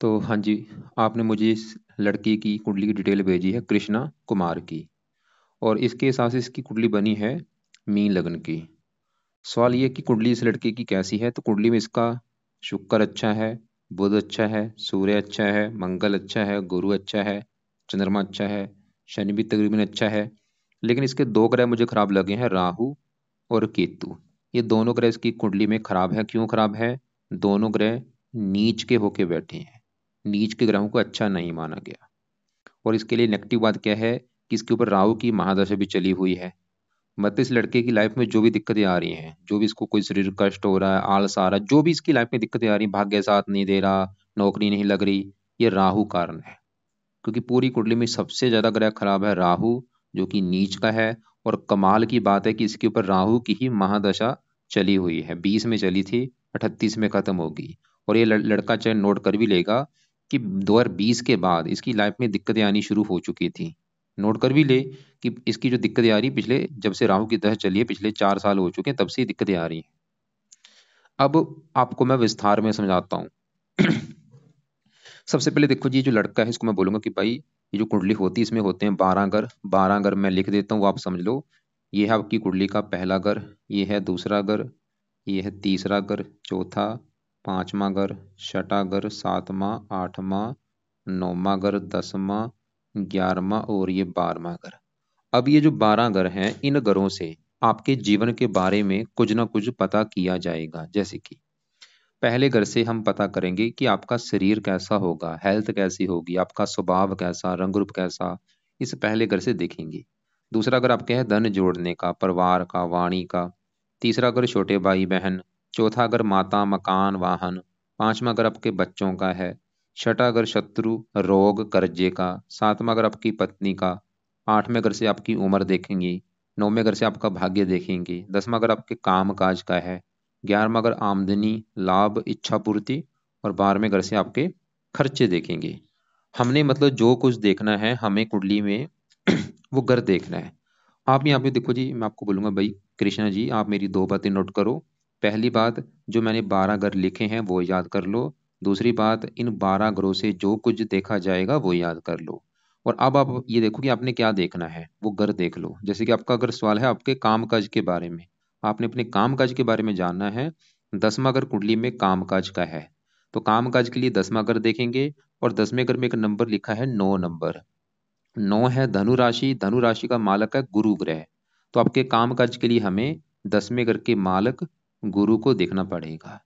तो हाँ जी, आपने मुझे इस लड़के की कुंडली की डिटेल भेजी है कृष्णा कुमार की। और इसके हिसाब से इसकी कुंडली बनी है मीन लग्न की। सवाल ये कि कुंडली इस लड़के की कैसी है, तो कुंडली में इसका शुक्र अच्छा है, बुध अच्छा है, सूर्य अच्छा है, मंगल अच्छा है, गुरु अच्छा है, चंद्रमा अच्छा है, शनि भी तकरीबन अच्छा है। लेकिन इसके दो ग्रह मुझे खराब लगे हैं, राहु और केतु। ये दोनों ग्रह इसकी कुंडली में खराब है। क्यों खराब है? दोनों ग्रह नीच के होके बैठे हैं। नीच के ग्रहों को अच्छा नहीं माना गया। और इसके लिए नेगेटिव बात क्या है कि इसके ऊपर राहु की महादशा भी चली हुई है। मतलब इस लड़के की लाइफ में जो भी दिक्कतें आ रही हैं, जो भी इसको कोई शरीर कष्ट हो रहा है, आलस आ रहा है, जो भी इसकी लाइफ में दिक्कतें आ रही हैं, भाग्य साथ नहीं दे रहा, नौकरी नहीं लग रही, ये राहु कारण है। क्योंकि पूरी कुंडली में सबसे ज्यादा ग्रह खराब है राहु, जो कि नीच का है। और कमाल की बात है कि इसके ऊपर राहु की ही महादशा चली हुई है। 20 में चली थी, 38 में खत्म होगी। और ये लड़का चाहे नोट कर भी लेगा कि 2020 के बाद इसकी लाइफ में दिक्कतें आनी शुरू हो चुकी थी। नोट कर भी ले कि इसकी जो दिक्कतें आ रही पिछले, जब से राहु की दशा चली है, पिछले 4 साल हो चुके हैं, तब से ये दिक्कतें आ रही हैं। अब आपको मैं विस्तार में समझाता हूँ। सबसे पहले देखो जी, ये जो लड़का है इसको मैं बोलूंगा कि भाई, ये जो कुंडली होती है इसमें होते हैं 12 घर। 12 घर मैं लिख देता हूँ, वो आप समझ लो। ये है आपकी कुंडली का पहला घर, ये है दूसरा घर, ये है तीसरा घर, चौथा, पांचवा घर, छठा घर, सातवां, आठवां, नौवां घर, 10वां, 11वां और ये 12वां घर। अब ये जो 12 घर हैं, इन घरों से आपके जीवन के बारे में कुछ ना कुछ पता किया जाएगा। जैसे कि पहले घर से हम पता करेंगे कि आपका शरीर कैसा होगा, हेल्थ कैसी होगी, आपका स्वभाव कैसा, रंग रूप कैसा, इस पहले घर से देखेंगे। दूसरा घर आपके है धन जोड़ने का, परिवार का, वाणी का। तीसरा घर छोटे भाई बहन। चौथा घर माता, मकान, वाहन। पांचवा घर आपके बच्चों का है। छठा घर शत्रु, रोग, कर्जे का। सातवां घर आपकी पत्नी का। आठवें घर से आपकी उम्र देखेंगे। नौवें घर से आपका भाग्य देखेंगे। 10वां घर आपके काम काज का है। 11वां घर आमदनी, लाभ, इच्छा पूर्ति। और 12वें घर से आपके खर्चे देखेंगे। हमने मतलब जो कुछ देखना है हमें कुंडली में वो घर देखना है। आप यहाँ पे देखो जी, मैं आपको बोलूंगा भाई कृष्णा जी, आप मेरी दो बातें नोट करो। पहली बात, जो मैंने 12 घर लिखे हैं वो याद कर लो। दूसरी बात, इन 12 घरों से जो कुछ देखा जाएगा वो याद कर लो। और अब आप ये देखो कि आपने क्या देखना है, वो घर देख लो। जैसे कि आपका अगर सवाल है आपके काम काज के बारे में, आपने अपने काम काज के बारे में जानना है। 10वां घर कुंडली में काम काज का है, तो काम काज के लिए 10वां घर देखेंगे। और 10वें घर में एक नंबर लिखा है 9 नंबर। 9 है धनु राशि, धनु राशि का मालक है गुरु ग्रह। तो आपके काम काज के लिए हमें 10वें घर के मालक गुरु को देखना पड़ेगा।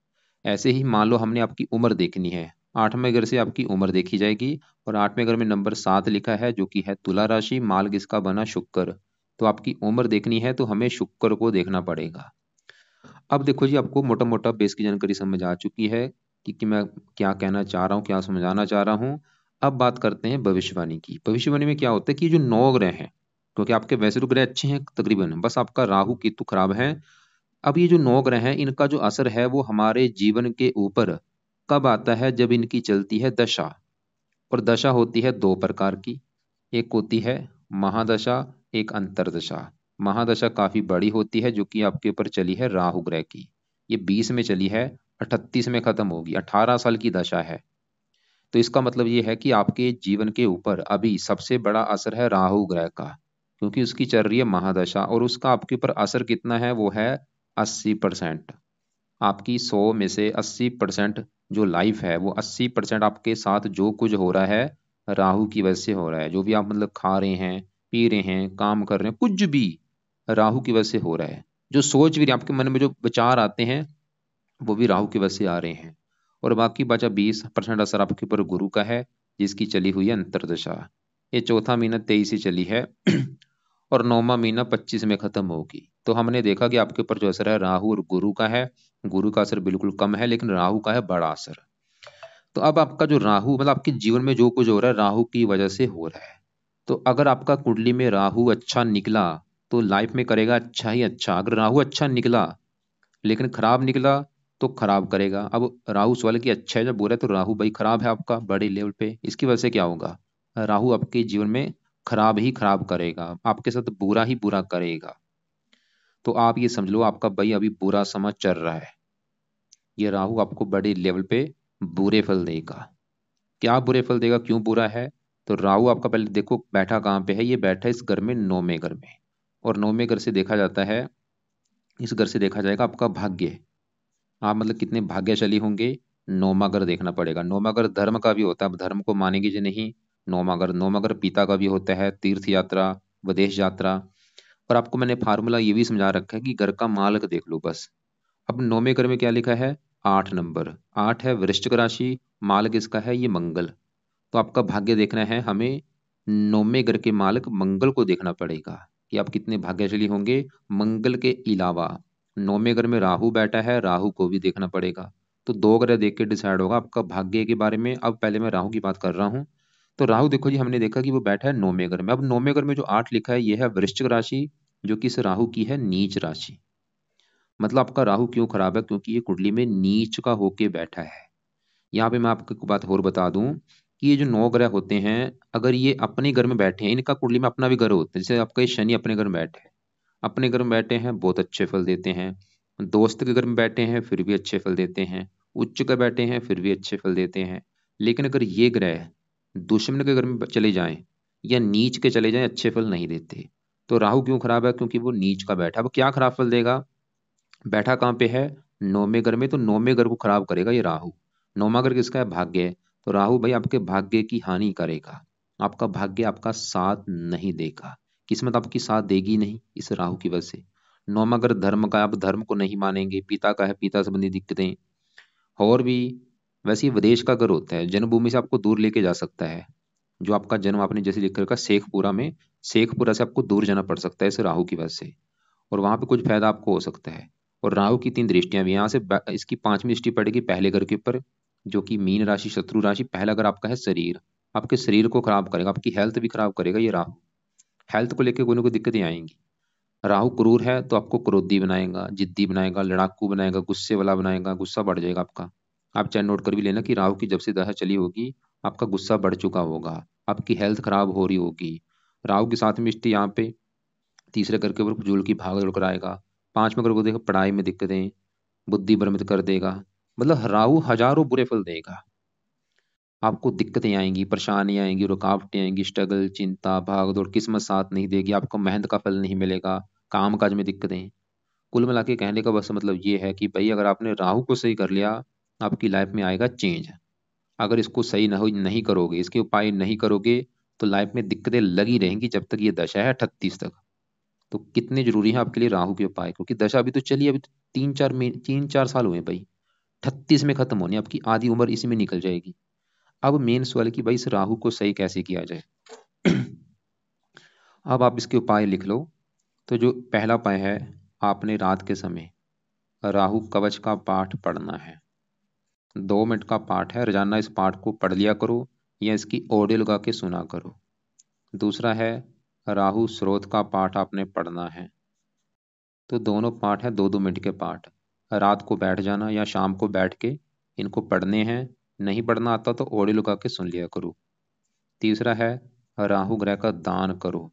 ऐसे ही मान लो हमने आपकी उम्र देखनी है, 8वें घर से आपकी उम्र देखी जाएगी। और 8वें घर में नंबर 7 लिखा है, जो कि है तुला राशि, माल किसका बना, शुक्र। तो आपकी उम्र देखनी है तो हमें शुक्र को देखना पड़ेगा। अब देखो जी, आपको मोटा मोटा बेस की जानकारी समझ आ चुकी है कि मैं क्या कहना चाह रहा हूँ, क्या समझाना चाह रहा हूँ। अब बात करते हैं भविष्यवाणी की। भविष्यवाणी में क्या होता है कि ये जो 9 ग्रह हैं, क्योंकि आपके वैसे तो ग्रह अच्छे हैं तकरीबन, बस आपका राहु केतु खराब है। अब ये जो 9 ग्रह हैं, इनका जो असर है वो हमारे जीवन के ऊपर कब आता है, जब इनकी चलती है दशा। और दशा होती है दो प्रकार की, एक होती है महादशा, एक अंतरदशा। महादशा काफी बड़ी होती है, जो कि आपके ऊपर चली है राहु ग्रह की। ये 20 में चली है, 38 में खत्म होगी, 18 साल की दशा है। तो इसका मतलब ये है कि आपके जीवन के ऊपर अभी सबसे बड़ा असर है राहु ग्रह का, क्योंकि उसकी चल रही है महादशा। और उसका आपके ऊपर असर कितना है, वो है 80%। आपकी 100 में से 80% जो लाइफ है, वो 80% आपके साथ जो कुछ हो रहा है राहु की वजह से हो रहा है। जो भी आप मतलब खा रहे हैं, पी रहे हैं, काम कर रहे हैं, कुछ भी राहु की वजह से हो रहा है। जो सोच भी रहे हैं, आपके मन में जो विचार आते हैं, वो भी राहु की वजह से आ रहे हैं। और बाकी बचा 20% असर आपके ऊपर गुरु का है, जिसकी चली हुई है अंतरदशा। ये चौथा महीना 23 से चली है और 9वां महीना 25 में खत्म होगी। तो हमने देखा कि आपके ऊपर जो असर है राहु और गुरु का है। गुरु का असर बिल्कुल कम है, लेकिन राहु का है बड़ा असर। तो अब आपका जो राहु, मतलब आपके जीवन में जो कुछ हो रहा है राहु की वजह से हो रहा है। तो अगर आपका कुंडली में राहु अच्छा निकला, तो लाइफ में करेगा अच्छा ही अच्छा। अगर राहु अच्छा निकला लेकिन खराब निकला, तो खराब करेगा। अब राहु सवाल की अच्छा है जब बोल रहा है, तो राहु भाई खराब है आपका बड़े लेवल पे। इसकी वजह से क्या होगा, राहु आपके जीवन में खराब ही खराब करेगा, आपके साथ बुरा ही बुरा करेगा। तो आप ये समझ लो आपका भाई अभी बुरा समय चल रहा है। ये राहु आपको बड़े लेवल पे बुरे फल देगा। क्या बुरे फल देगा, क्यों बुरा है? तो राहु आपका पहले देखो बैठा कहाँ पे है, ये बैठा है इस घर में, 9वें घर में। और 9वें घर से देखा जाता है, इस घर से देखा जाएगा आपका भाग्य। आप मतलब कितने भाग्यशाली होंगे, 9वां घर देखना पड़ेगा। 9वां घर धर्म का भी होता है, अब धर्म को मानेंगे जी नहीं। 9वां घर पिता का भी होता है, तीर्थ यात्रा, विदेश यात्रा। और आपको मैंने फार्मूला ये भी समझा रखा है कि घर का मालक देख लो बस। अब 9वें घर में क्या लिखा है, 8 नंबर, 8 है वृश्चिक राशि, मालक इसका है ये मंगल। तो आपका भाग्य देखना है हमें, 9वें घर के मालक मंगल को देखना पड़ेगा कि आप कितने भाग्यशाली होंगे। मंगल के अलावा 9वें घर में राहु बैठा है, राहु को भी देखना पड़ेगा। तो 2 ग्रह देख के डिसाइड होगा आपका भाग्य के बारे में। अब पहले मैं राहु की बात कर रहा हूँ। तो राहु देखो जी, हमने देखा कि वो बैठा है 9वें घर में। अब 9वें घर में जो 8 लिखा है, यह है वृश्चिक राशि, जो कि इस राहु की है नीच राशि। मतलब आपका राहु क्यों खराब है, क्योंकि ये कुंडली में नीच का होके बैठा है। यहाँ पे मैं आपको एक बात और बता दूं कि ये जो 9 ग्रह होते हैं, अगर ये अपने घर में बैठे हैं, इनका कुंडली में अपना भी घर होता है। जैसे आपका ये शनि अपने घर में बैठे हैं, अपने घर में बैठे हैं बहुत अच्छे फल देते हैं। दोस्त के घर में बैठे हैं फिर भी अच्छे फल देते हैं। उच्च के बैठे हैं फिर भी अच्छे फल देते हैं। लेकिन अगर ये ग्रह दुश्मन के घर में चले जाएं या नीच के चले जाएं, अच्छे फल नहीं देते। तो राहु क्यों खराब है, क्योंकि वो नीच का बैठा है। वो क्या खराब फल देगा, बैठा कहाँ पे है, 9वें घर में। तो 9वें घर को खराब करेगा ये राहु। 9वां घर किसका है, भाग्य है। तो राहु भाई आपके भाग्य की हानि करेगा, आपका भाग्य आपका साथ नहीं देगा, किस्मत आपकी साथ देगी नहीं इस राहु की वजह से। 9वां घर धर्म का है, आप धर्म को नहीं मानेंगे, पिता का है, पिता संबंधी दिक्कतें। और भी वैसे ही विदेश का घर होता है, जन्मभूमि से आपको दूर लेके जा सकता है। जो आपका जन्म आपने जैसे लिख रखा शेखपुरा में, शेखपुरा से आपको दूर जाना पड़ सकता है इस राहु की वजह से। और वहां पे कुछ फायदा आपको हो सकता है। और राहु की 3 दृष्टियां भी यहाँ से इसकी 5वीं दृष्टि पड़ेगी पहले घर के ऊपर, जो कि मीन राशि, शत्रु राशि। पहला घर आपका है शरीर, आपके शरीर को खराब करेगा, आपकी हेल्थ भी खराब करेगा ये राहु। हेल्थ को लेकर कोई ना कोई दिक्कतें आएंगी। राहु क्रूर है तो आपको क्रोधी बनाएगा, जिद्दी बनाएगा, लड़ाकू बनाएगा, गुस्से वाला बनाएगा, गुस्सा बढ़ जाएगा आपका। आप चाहे नोट कर भी लेना कि राहु की जब से दशा चली होगी, आपका गुस्सा बढ़ चुका होगा, आपकी हेल्थ खराब हो रही होगी। राहु के साथ में स्थिति यहाँ पे तीसरे घर के ऊपर फजूल की भाग दौड़ कराएगा। 5वें घर को देखो पढ़ाई में दिक्कतें, बुद्धि भ्रमित कर देगा। मतलब राहु हजारों बुरे फल देगा, आपको दिक्कतें आएंगी, परेशानियां आएंगी, रुकावटें आएंगी, स्ट्रगल, चिंता, भाग दौड़, किस्मत साथ नहीं देगी, आपको मेहनत का फल नहीं मिलेगा, काम काज में दिक्कतें। कुल मिला के कहने का बस मतलब ये है कि भाई अगर आपने राहु को सही कर लिया, आपकी लाइफ में आएगा चेंज। अगर इसको सही नहीं करोगे, इसके उपाय नहीं करोगे, तो लाइफ में दिक्कतें लगी रहेंगी जब तक ये दशा है 38 तक। तो कितने जरूरी है आपके लिए राहु के उपाय, क्योंकि दशा अभी तो चली, अभी तो 3-4 साल हुए भाई। 38 में खत्म होनी, आपकी आधी उम्र इसी में निकल जाएगी। अब मेन सवाल कि भाई इस राहु को सही कैसे किया जाए। अब आप इसके उपाय लिख लो। तो जो पहला उपाय है, आपने रात के समय राहु कवच का पाठ पढ़ना है। 2 मिनट का पाठ है, रोजाना इस पाठ को पढ़ लिया करो या इसकी ऑडियो लगा के सुना करो। दूसरा है, राहु स्रोत का पाठ आपने पढ़ना है। तो दोनों पाठ है 2-2 मिनट के पाठ। रात को बैठ जाना या शाम को बैठ के इनको पढ़ने हैं। नहीं पढ़ना आता तो ऑडियो लगा के सुन लिया करो। तीसरा है, राहु ग्रह का दान करो।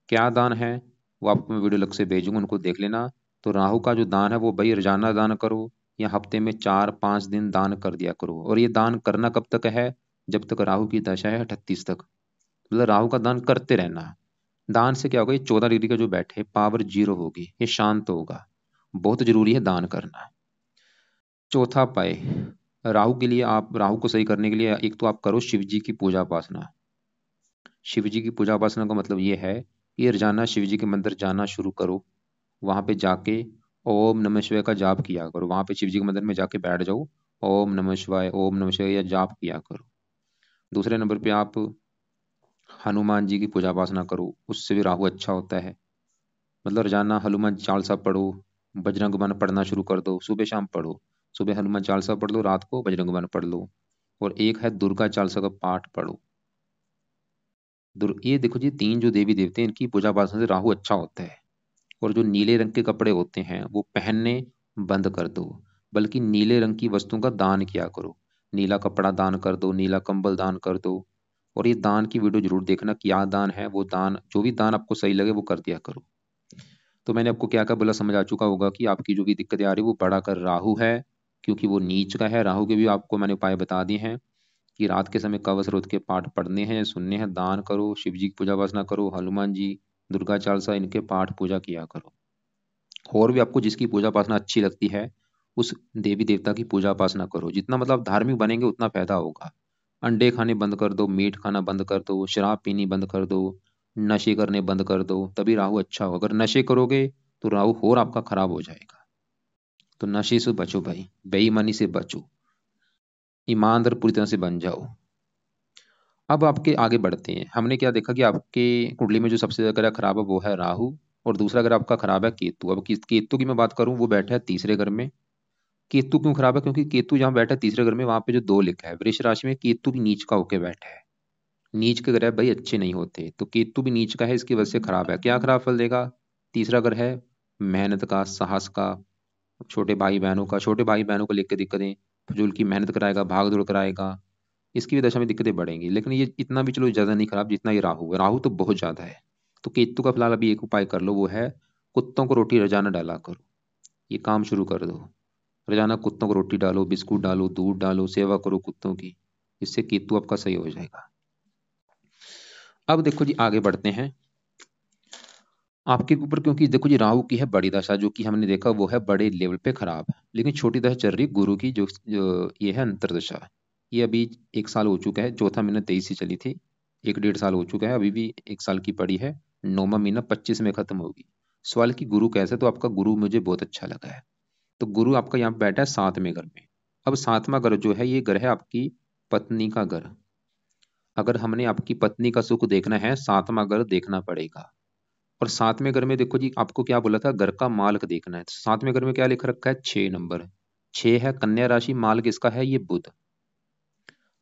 क्या दान है, वो आपको मैं वीडियो लग से भेजूंगा, उनको देख लेना। तो राहु का जो दान है वो भाई रोजाना दान करो या हफ्ते में 4-5 दिन दान कर दिया करो। और ये दान करना कब तक है, जब तक राहु की दशा है 38 तक। मतलब राहु का दान करते रहना। दान से क्या होगा, ये 14 डिग्री का जो बैठे पावर जीरो होगी, ये शांत होगा। बहुत जरूरी है दान करना। चौथा पाए, राहु के लिए, आप राहु को सही करने के लिए एक तो आप करो शिव जी की पूजा उपासना। शिव जी की पूजा उपासना का मतलब ये है कि रोजाना शिव जी के मंदिर जाना शुरू करो। वहां पे जाके ओम नमः शिवाय का जाप किया करो। वहां पे शिव जी के मंदिर में जाके बैठ जाओ, ओम नमः शिवाय, ओम नमः शिवाय या जाप किया करो। दूसरे नंबर पे आप हनुमान जी की पूजा उपासना करो, उससे भी राहु अच्छा होता है। मतलब रोजाना हनुमान चालीसा पढ़ो, बजरंग बाण पढ़ना शुरू कर दो, सुबह शाम पढ़ो। सुबह हनुमान चालीसा पढ़ लो, रात को बजरंग बाण पढ़ लो। और एक है दुर्गा चालीसा का पाठ पढ़ो। ये देखो जी, 3 जो देवी देवते हैं इनकी पूजा उपासना से राहु अच्छा होता है। और जो नीले रंग के कपड़े होते हैं वो पहनने बंद कर दो, बल्कि नीले रंग की वस्तुओं का दान किया करो। नीला कपड़ा दान कर दो, नीला कंबल दान कर दो। और ये दान की वीडियो जरूर देखना, क्या दान है वो दान, जो भी दान आपको सही लगे वो कर दिया करो। तो मैंने आपको क्या क्या बोला समझ आ चुका होगा कि आपकी जो भी दिक्कतें आ रही है वो बड़ा कर राहु है, क्योंकि वो नीच का है। राहु के भी आपको मैंने उपाय बता दिए हैं। कि रात के समय कवच रोध के पाठ पढ़ने हैं, सुनने हैं, दान करो, शिव जी की पूजा वासना करो, हनुमान जी, दुर्गा चालीसा, इनके पाठ पूजा किया करो। और भी आपको जिसकी पूजा उपासना अच्छी लगती है उस देवी देवता की पूजा उपासना करो। जितना मतलब धार्मिक बनेंगे उतना फायदा होगा। अंडे खाने बंद कर दो, मीट खाना बंद कर दो, शराब पीनी बंद कर दो, नशे करने बंद कर दो, तभी राहु अच्छा हो। अगर नशे करोगे तो राहु और आपका खराब हो जाएगा। तो नशे से बचो भाई, बेईमानी से बचो, ईमानदार पूरी तरह से बन जाओ। अब आपके आगे बढ़ते हैं। हमने क्या देखा कि आपके कुंडली में जो सबसे ज्यादा ग्रह खराब है वो है राहु, और दूसरा ग्रह आपका खराब है केतु। अब केतु की मैं बात करूं, वो बैठा है तीसरे घर में। केतु क्यों खराब है? क्योंकि केतु जहां बैठा है तीसरे घर में, वहां पे जो दो लिखा है वृष राशि में, केतु भी नीच का होके बैठा है। नीच के ग्रह भाई अच्छे नहीं होते, तो केतु भी नीच का है, इसकी वजह से खराब है। क्या खराब फल देगा? तीसरा घर है मेहनत का, साहस का, छोटे भाई बहनों को लेकर दिक्कतें, फजूल की मेहनत कराएगा, भाग दौड़ कराएगा, इसकी भी दशा में दिक्कतें बढ़ेंगी। लेकिन ये इतना भी चलो ज्यादा नहीं खराब जितना ये राहु है। राहु तो बहुत ज्यादा है। तो केतु का फिलहाल अभी एक उपाय कर लो, वो है कुत्तों को रोटी रोजाना डाला करो। ये काम शुरू कर दो। रोजाना कुत्तों को रोटी डालो, बिस्कुट डालो, दूध डालो, सेवा करो कुत्तों की। इससे केतु आपका सही हो जाएगा। अब देखो जी आगे बढ़ते हैं। आपके ऊपर क्योंकि देखो जी राहु की है बड़ी दशा, जो कि हमने देखा वो है बड़े लेवल पे खराब है। लेकिन छोटी दशा चल रही गुरु की, जो ये है अंतरदशा। ये अभी 1 साल हो चुका है, चौथा महीना 23 से चली थी। 1 डेढ़ साल हो चुका है, अभी भी 1 साल की पड़ी है। 9वां महीना 25 में खत्म होगी। सवाल की गुरु कैसे, तो आपका गुरु मुझे बहुत अच्छा लगा है। तो गुरु आपका यहाँ पे बैठा है 7वें घर में। अब 7वां घर जो है ये घर है आपकी पत्नी का घर। अगर हमने आपकी पत्नी का सुख देखना है 7वां घर देखना पड़ेगा। और 7वें घर में देखो जी आपको क्या बोला था, घर का मालिक देखना है। 7वें घर में क्या लिख रखा है? 6 नंबर। 6 है कन्या राशि, मालिक इसका है ये बुध।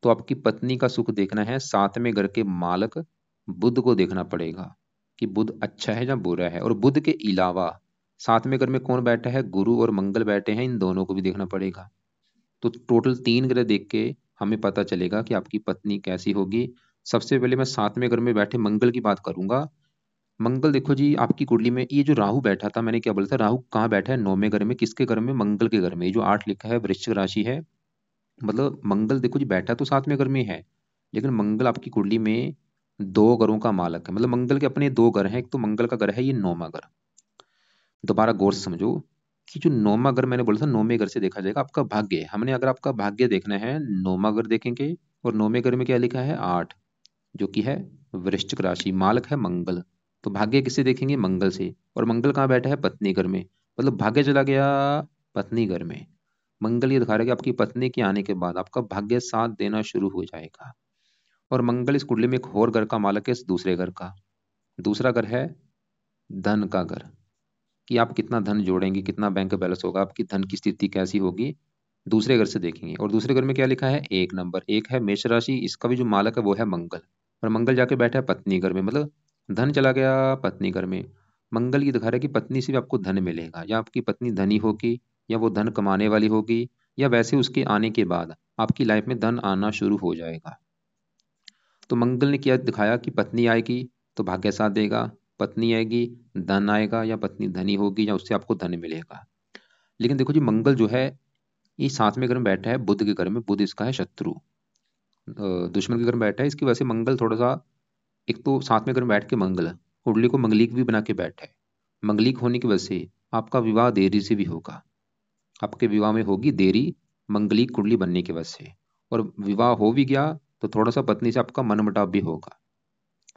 तो आपकी पत्नी का सुख देखना है, 7वें घर के मालिक बुध को देखना पड़ेगा कि बुध अच्छा है या बुरा है। और बुध के अलावा 7वें घर में कौन बैठा है? गुरु और मंगल बैठे हैं, इन दोनों को भी देखना पड़ेगा। तो टोटल 3 ग्रह देख के हमें पता चलेगा कि आपकी पत्नी कैसी होगी। सबसे पहले मैं 7वें घर में बैठे मंगल की बात करूंगा। मंगल देखो जी आपकी कुंडली में ये जो राहु बैठा था, मैंने क्या बोला था, राहु कहाँ बैठा है? 9वें घर में। किसके घर में? मंगल के घर में। ये जो 8 लिखा है वृश्चिक राशि है। मतलब मंगल देखो जी बैठा तो 7वें घर में है, लेकिन मंगल आपकी कुंडली में 2 घरों का मालक है। मतलब मंगल के अपने 2 घर हैं। एक तो मंगल का घर है ये 9वां घर। दोबारा गौर से समझो कि जो 9वां घर मैंने बोला था, 9वें घर से देखा जाएगा आपका भाग्य। हमने अगर आपका भाग्य देखना है 9वां घर देखेंगे। और 9वें घर में क्या लिखा है? 8, जो कि है वृश्चिक राशि, मालक है मंगल। तो भाग्य किससे देखेंगे? मंगल से। और मंगल कहाँ बैठा है? पत्नी घर में। मतलब भाग्य चला गया पत्नी घर में। मंगल ये दिखा रहा है कि आपकी पत्नी के आने के बाद आपका भाग्य साथ देना शुरू हो जाएगा। और मंगल इस कुंडली में एक और घर का मालक है, इस दूसरे घर का। दूसरा घर है धन का घर, कि आप कितना धन जोड़ेंगे, कितना बैंक बैलेंस होगा, आपकी धन की स्थिति कैसी होगी, दूसरे घर से देखेंगे। और दूसरे घर में क्या लिखा है? 1 नंबर। एक है मेष राशि, इसका भी जो मालक है वो है मंगल। और मंगल जाके बैठा है पत्नी घर में। मतलब धन चला गया पत्नी घर में। मंगल ये दिखा रहा है कि पत्नी से भी आपको धन मिलेगा, या आपकी पत्नी धनी होगी, या वो धन कमाने वाली होगी, या वैसे उसके आने के बाद आपकी लाइफ में धन आना शुरू हो जाएगा। तो मंगल ने क्या दिखाया कि पत्नी आएगी तो भाग्य साथ देगा, पत्नी आएगी धन आएगा, या पत्नी धनी होगी या उससे आपको धन मिलेगा। लेकिन देखो जी मंगल जो है ये 7वें घर में बैठा है बुध के घर में। बुध इसका है शत्रु, दुश्मन के घर में बैठा है। इसकी वजह से मंगल थोड़ा सा, एक तो 7वें घर में बैठ के मंगल कुंडली को मंगलिक भी बना के बैठा है। मंगलिक होने की वजह से आपका विवाह देरी से भी होगा। आपके विवाह में होगी देरी, मंगलिक कुंडली बनने की वजह से। और विवाह हो भी गया तो थोड़ा सा पत्नी से आपका मनमुटाव भी होगा।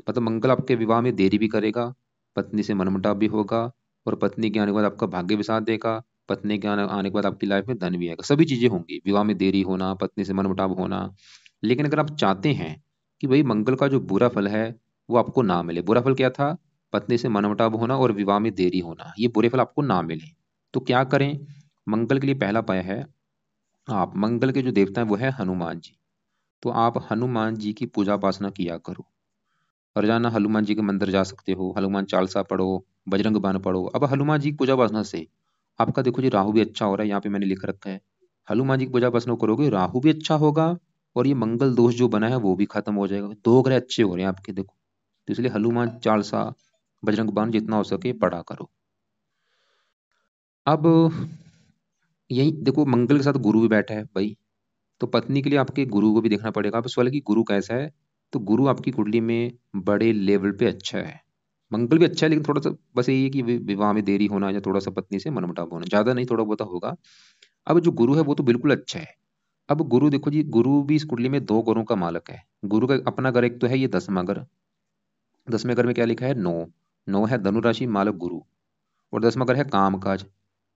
मतलब मंगल आपके विवाह में देरी भी करेगा, पत्नी से मनमुटाव भी होगा, और पत्नी के आने के बाद आपका भाग्य भी साथ देगा। पत्नी के आने के बाद आपकी लाइफ में धन भी आएगा। सभी चीजें होंगी, विवाह में देरी होना, पत्नी से मनमुटाव होना। लेकिन अगर आप चाहते हैं कि भाई मंगल का जो बुरा फल है वो आपको ना मिले, बुरा फल क्या था? पत्नी से मनमुटाव होना और विवाह में देरी होना, ये बुरे फल आपको ना मिले, तो क्या करें? मंगल के लिए पहला उपाय है, आप मंगल के जो देवता है वो है हनुमान जी। तो आप हनुमान जी की पूजा उपासना किया करो। रोजाना हनुमान जी के मंदिर जा सकते हो, हनुमान चालीसा पढ़ो, बजरंग बाण पढ़ो। अब हनुमान जी की पूजा उपासना से आपका देखो जी राहु भी अच्छा हो रहा है, यहाँ पे मैंने लिख रखा है। हनुमान जी की पूजा उपासना करोगे राहु भी अच्छा होगा, और ये मंगल दोष जो बना है वो भी खत्म हो जाएगा। 2 ग्रह अच्छे हो रहे हैं आपके देखो। तो इसलिए हनुमान चालीसा, बजरंग बाण जितना हो सके पढ़ा करो। अब यही देखो मंगल के साथ गुरु भी बैठा है भाई। तो पत्नी के लिए आपके गुरु को भी देखना पड़ेगा। अब सवाल है कि गुरु कैसा है, तो गुरु आपकी कुंडली में बड़े लेवल पे अच्छा है। मंगल भी अच्छा है, लेकिन थोड़ा सा बस यही है कि विवाह में देरी होना या थोड़ा सा पत्नी से मनमुटाव होना, ज्यादा नहीं, थोड़ा बहुत होगा। अब जो गुरु है वो तो बिल्कुल अच्छा है। अब गुरु देखो जी, गुरु भी इस कुंडली में दो घरों का मालक है। गुरु का अपना घर एक तो है ये 10वां घर। 10वें घर में क्या लिखा है, नौ। नौ है धनु राशि, मालक गुरु। और 10वां घर है काम काज।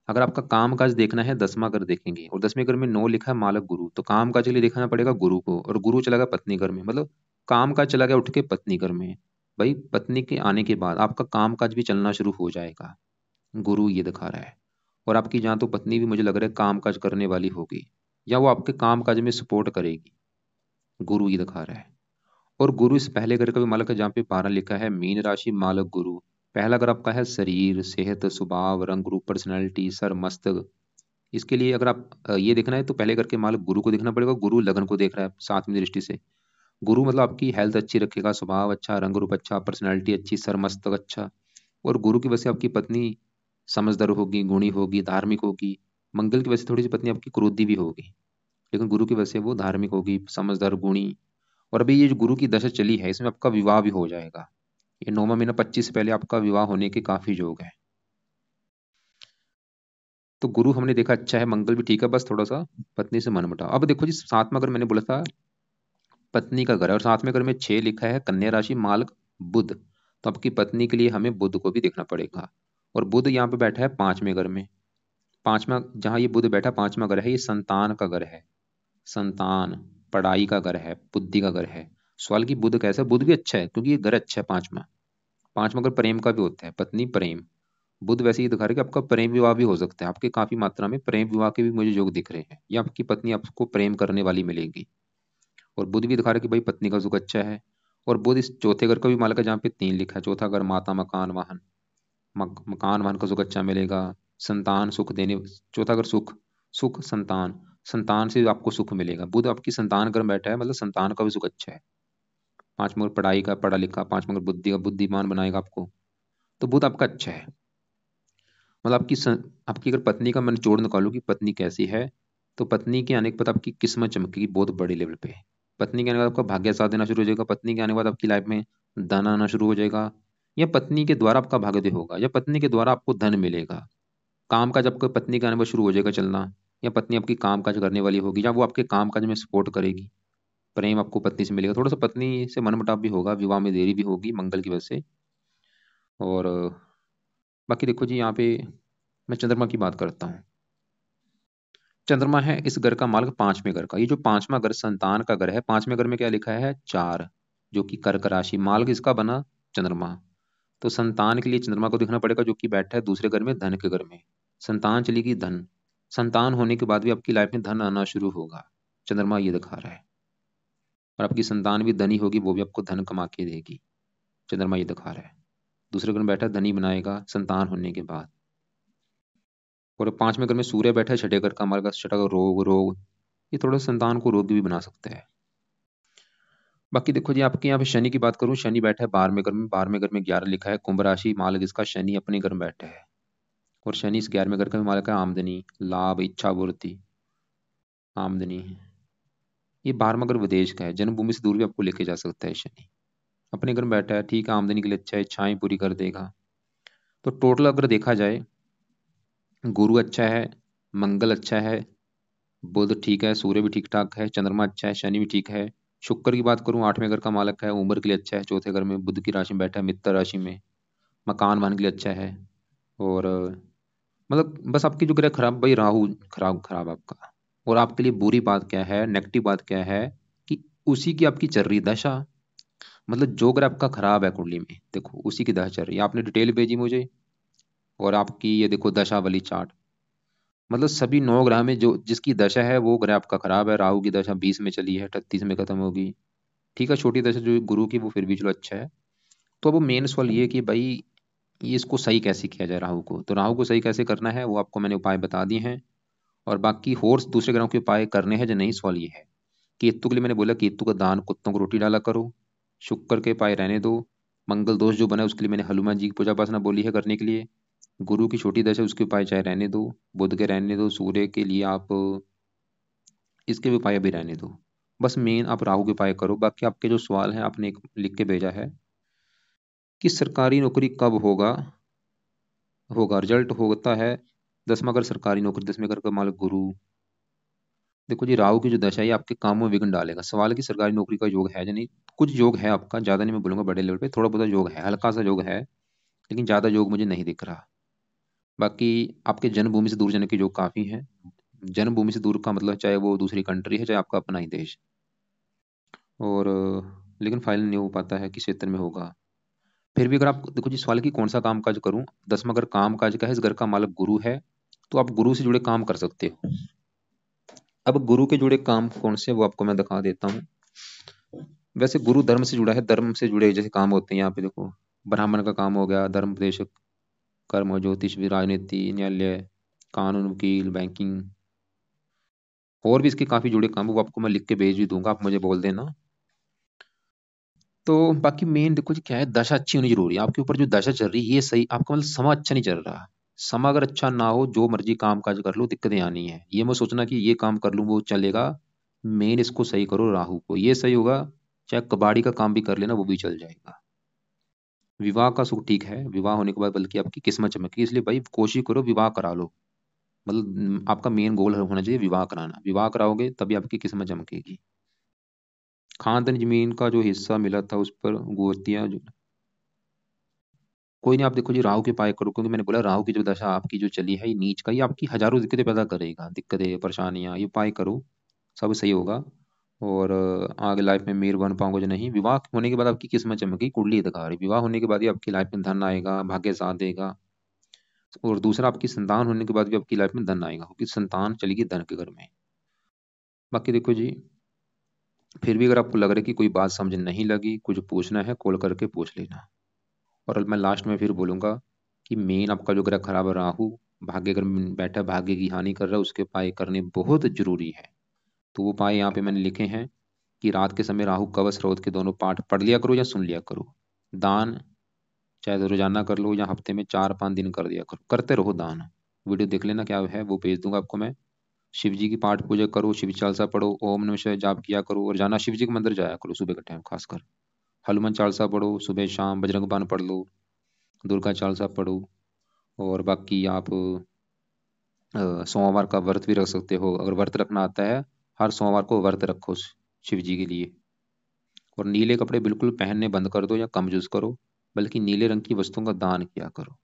अगर आपका काम काज देखना है 10वां घर देखेंगे, और 10वें घर में नौ लिखा है मालक गुरु, तो काम काज के लिए देखना पड़ेगा गुरु को, और गुरु चला गया पत्नी घर में, मतलब काम काज चला गया उठ के पत्नी घर में। भाई पत्नी के आने के बाद आपका काम काज भी चलना शुरू हो जाएगा, गुरु ये दिखा रहा है। और आपकी जहाँ तो पत्नी भी मुझे लग रहा है काम काज करने वाली होगी, या वो आपके काम काज में सपोर्ट करेगी, गुरु ये दिखा रहा है। और गुरु इस पहले घर का भी मालक है, जहाँ पे 12 लिखा है मीन राशि, मालक गुरु। पहला घर आपका है शरीर, सेहत, स्वभाव, रंग रूप, पर्सनैलिटी, सर, मस्तक। इसके लिए अगर आप ये देखना है तो पहले घर के मालक गुरु को देखना पड़ेगा। गुरु लगन को देख रहा है 7वीं दृष्टि से। गुरु मतलब आपकी हेल्थ अच्छी रखेगा, स्वभाव अच्छा, रंग रूप अच्छा, पर्सनैलिटी अच्छी, सर मस्तक अच्छा। और गुरु की वजह से आपकी पत्नी समझदार होगी, गुणी होगी, धार्मिक होगी। मंगल की वजह से थोड़ी सी पत्नी आपकी क्रोधी भी होगी, लेकिन गुरु की वजह से वो धार्मिक होगी, समझदार, गुणी। और अभी ये जो गुरु की दशा चली है, इसमें आपका विवाह भी हो जाएगा। ये 9वां महीना 25 से पहले आपका विवाह होने के काफी योग है। तो गुरु हमने देखा अच्छा है, मंगल भी ठीक है, बस थोड़ा सा पत्नी से मनमुटाव। अब देखो जी, 7वां अगर मैंने बोला था पत्नी का घर है, और 7वें घर में 6 लिखा है कन्या राशि, मालक बुध। तो आपकी पत्नी के लिए हमें बुध को भी देखना पड़ेगा। और बुध यहाँ पे बैठा है 5वें घर में। पांचवा, जहाँ ये बुध बैठा 5वां घर है, ये संतान का घर है। संतान, पढ़ाई का घर है, बुद्धि का घर है। सवाल की बुध कैसा है, बुध भी अच्छा है क्योंकि ये घर अच्छा है 5वां। 5वां घर प्रेम का भी होता है, पत्नी प्रेम। बुध वैसे ही दिखा रहा है कि आपका प्रेम विवाह भी हो सकता है, आपके काफी मात्रा में प्रेम विवाह के भी मुझे योग दिख रहे हैं, या आपकी पत्नी आपको प्रेम करने वाली मिलेगी। और बुध भी दिखा रहा है कि भाई पत्नी का सुख अच्छा है। और बुध इस चौथे घर का भी मालक है, जहाँ पे 3 लिखा है, चौथा घर माता, मकान, वाहन। मकान वाहन का सुख अच्छा मिलेगा। संतान सुख देने, चौथा घर सुख, सुख संतान, संतान से आपको सुख मिलेगा। बुध आपकी संतान घर में बैठा है, मतलब संतान का भी सुख अच्छा है। 5वां घर पढ़ाई का, पढ़ा लिखा। 5वां घर बुद्धि का, बुद्धिमान बनाएगा आपको। तो बुध आपका अच्छा है। मतलब आपकी अगर पत्नी का मन जोड़ निकालो कि पत्नी कैसी है, तो पत्नी के आने के बाद आपकी किस्मत चमकेगी बहुत बड़े लेवल पे। पत्नी के आने के बाद आपका भाग्य साथ देना शुरू हो जाएगा। पत्नी के आने के बाद आपकी लाइफ में धन आना शुरू हो जाएगा, या पत्नी के द्वारा आपका भाग्य होगा, या पत्नी के द्वारा आपको धन मिलेगा। काम काज आपको पत्नी के आने पर शुरू हो जाएगा चलना, या पत्नी आपकी काम काज करने वाली होगी, या वो आपके काम काज में सपोर्ट करेगी। प्रेम आपको पत्नी से मिलेगा। थोड़ा सा पत्नी से मनमुटाव भी होगा, विवाह में देरी भी होगी मंगल की वजह से। और बाकी देखो जी, यहाँ पे मैं चंद्रमा की बात करता हूँ। चंद्रमा है इस घर का मालिक 5वें घर का। ये जो 5वां घर संतान का घर है, 5वें घर में क्या लिखा है, 4, जो कि कर्क राशि, मालिक इसका बना चंद्रमा। तो संतान के लिए चंद्रमा को देखना पड़ेगा, जो कि बैठा है दूसरे घर में, धन के घर में। संतान चलेगी धन। संतान होने के बाद भी आपकी लाइफ में धन आना शुरू होगा, चंद्रमा ये दिखा रहा है। और आपकी संतान भी धनी होगी, वो भी आपको धन कमा के देगी, चंद्रमा ये दिखा रहा है। दूसरे घर में बैठा धनी बनाएगा संतान होने के बाद। और 5वें घर में सूर्य बैठा है, छठे घर का हमारे पास, छठा का रोग, रोग ये थोड़ा संतान को रोगी भी बना सकता है। बाकी देखो जी, आपके यहाँ पे शनि की बात करूं, शनि बैठा है 12वें घर में। 12वें घर में 11 लिखा है, कुंभ राशि, मालक इसका शनि अपने घर में बैठा है। और शनि इस 11वें घर का भी मालक है, आमदनी, लाभ, इच्छा पूर्ति, आमदनी। ये 12वां घर विदेश का है, जन्मभूमि से दूर भी आपको लेके जा सकता है शनि। अपने घर में बैठा है, ठीक है, आमदनी के लिए अच्छा है, इच्छाएं पूरी कर देगा। तो टोटल अगर देखा जाए, गुरु अच्छा है, मंगल अच्छा है, बुध ठीक है, सूर्य भी ठीक ठाक है, चंद्रमा अच्छा है, शनि भी ठीक है। शुक्र की बात करूं, 8वें घर का मालक है, उम्र के लिए अच्छा है, चौथे घर में बुध की राशि में बैठा है, मित्र राशि में। मकान वाहन के लिए अच्छा है। और मतलब बस आपकी जो ग्रह खराब, भाई राहु खराब खराब आपका। और आपके लिए बुरी बात क्या है, नेगेटिव बात क्या है, कि उसी की आपकी चल रही दशा। मतलब जो ग्रह आपका खराब है कुंडली में, देखो उसी की दशा चल रही है। आपने डिटेल भेजी मुझे, और आपकी ये देखो दशा वाली चार्ट। मतलब सभी 9 ग्रह में जो जिसकी दशा है, वो ग्रह आपका खराब है। राहु की दशा 20 में चली है, 38 में खत्म होगी। ठीक है, छोटी दशा जो गुरु की, वो फिर भी चलो अच्छा है। तो अब मेन सवाल ये है कि भाई ये इसको सही कैसे किया जाए, राहु को। तो राहु को सही कैसे करना है, वो आपको मैंने उपाय बता दिए हैं। और बाकी होर्स दूसरे ग्रहों के उपाय करने हैं जो नहीं, सवाल ये है। केतु के लिए मैंने बोला, केतु का दान, कुत्तों को रोटी डाला करो। शुक्र के उपाय रहने दो। मंगल दोष जो बना है, उसके लिए मैंने हनुमान जी की पूजा उपासना बोली है करने के लिए। गुरु की छोटी दशा, उसके उपाय चाहे रहने दो, बुध के रहने दो। सूर्य के लिए आप इसके भी उपाय अभी रहने दो। बस मेन आप राहु के उपाय करो। बाकी आपके जो सवाल है आपने एक लिख के भेजा है कि सरकारी नौकरी कब होगा, होगा रिजल्ट होता है 10वां घर सरकारी नौकरी, 10वें घर का मालिक गुरु। देखो जी, राहु की जो दशा है ये आपके कामों में विघ्न डालेगा। सवाल है कि सरकारी नौकरी का योग है या नहीं। कुछ योग है आपका, ज्यादा नहीं मैं बोलूंगा, बड़े लेवल पे थोड़ा बहुत योग है, हल्का सा योग है, लेकिन ज्यादा योग मुझे नहीं दिख रहा। बाकी आपके जन्मभूमि से दूर जाने के योग काफी हैं। जन्मभूमि से दूर का मतलब चाहे वो दूसरी कंट्री है चाहे आपका अपना ही देश। और लेकिन फाइनल नहीं हो पाता है किस क्षेत्र में होगा। फिर भी अगर आप देखो जी, सवाल है कि कौन सा काम काज करूं। 10वां घर काम काज का है, इस घर का मालिक गुरु है, तो आप गुरु से जुड़े काम कर सकते हो। अब गुरु के जुड़े काम कौन से, वो आपको मैं दिखा देता हूँ। वैसे गुरु धर्म से जुड़ा है, धर्म से जुड़े जैसे काम होते हैं यहाँ पे देखो, ब्राह्मण का काम हो गया, धर्म उपदेश, कर्म, ज्योतिष, भी राजनीति, न्यायालय, कानून, वकील, बैंकिंग, और भी इसके काफी जुड़े काम है, वो आपको मैं लिख के भेज भी दूंगा, आप मुझे बोल देना। तो बाकी मेन देखो जी क्या है, दशा अच्छी होनी जरूरी है। आपके ऊपर जो दशा चल रही है ये सही, आपका मतलब समय अच्छा नहीं चल रहा। समय अगर अच्छा ना हो, जो मर्जी काम काज कर लो, दिक्कतें आनी है। ये मत सोचना कि ये काम कर लूं वो चलेगा। मेन इसको सही करो, राहु को, ये सही होगा। चाहे कबाड़ी का काम भी कर लेना, वो भी चल जाएगा। विवाह का सुख ठीक है, विवाह होने के बाद बल्कि आपकी किस्मत चमकेगी, इसलिए भाई कोशिश करो विवाह करा लो। मतलब आपका मेन गोल होना चाहिए विवाह कराना। विवाह कराओगे तभी आपकी किस्मत चमकेगी। खानदानी जमीन का जो हिस्सा मिला था उस पर गोतियां कोई नहीं। आप देखो जी, राहु के उपाय करो, क्योंकि मैंने बोला राहु की जो दशा आपकी जो चली है ये नीच का, ये आपकी हजारों दिक्कतें पैदा करेगा, दिक्कतें परेशानियां। ये उपाय करो, सब सही होगा। और आगे लाइफ में मेयर बन पाओगे जो नहीं। विवाह होने के बाद आपकी किस्मत चमकेगी, कुंडली दिखा रही, विवाह होने के बाद ही आपकी लाइफ में धन आएगा, भाग्य साथ देगा। और दूसरा, आपकी संतान होने के बाद भी आपकी लाइफ में धन आएगा, क्योंकि संतान चलेगी धन के घर में। बाकी देखो जी, फिर भी अगर आपको लग रहा है कि कोई बात समझ नहीं लगी, कुछ पूछना है, कॉल करके पूछ लेना। और मैं लास्ट में फिर बोलूंगा कि मेन आपका जो ग्रह खराब है राहु, भाग्य अगर में बैठा, भाग्य की हानि कर रहा है, उसके उपाय करने बहुत जरूरी है। तो वो उपाय यहाँ पे मैंने लिखे हैं कि रात के समय राहु कवच स्रोत के दोनों पाठ पढ़ लिया करो या सुन लिया करो। दान चाहे तो रोजाना कर लो या हफ्ते में 4-5 दिन कर दिया करो, करते रहो दान। वीडियो देख लेना क्या है, वो भेज दूंगा आपको मैं। शिव जी की पाठ पूजा करो, शिव चालीसा पढ़ो, ओम नमः शिवाय जाप किया करो, और जाना शिव जी के मंदिर जाया करो सुबह के टाइम खासकर। हनुमान चालीसा पढ़ो सुबह शाम, बजरंग बाण पढ़ लो, दुर्गा चालीसा पढ़ो। और बाकी आप सोमवार का व्रत भी रख सकते हो, अगर व्रत रखना आता है। हर सोमवार को व्रत रखो शिव जी के लिए। और नीले कपड़े बिल्कुल पहनने बंद कर दो या कम यूज करो, बल्कि नीले रंग की वस्तुओं का दान किया करो।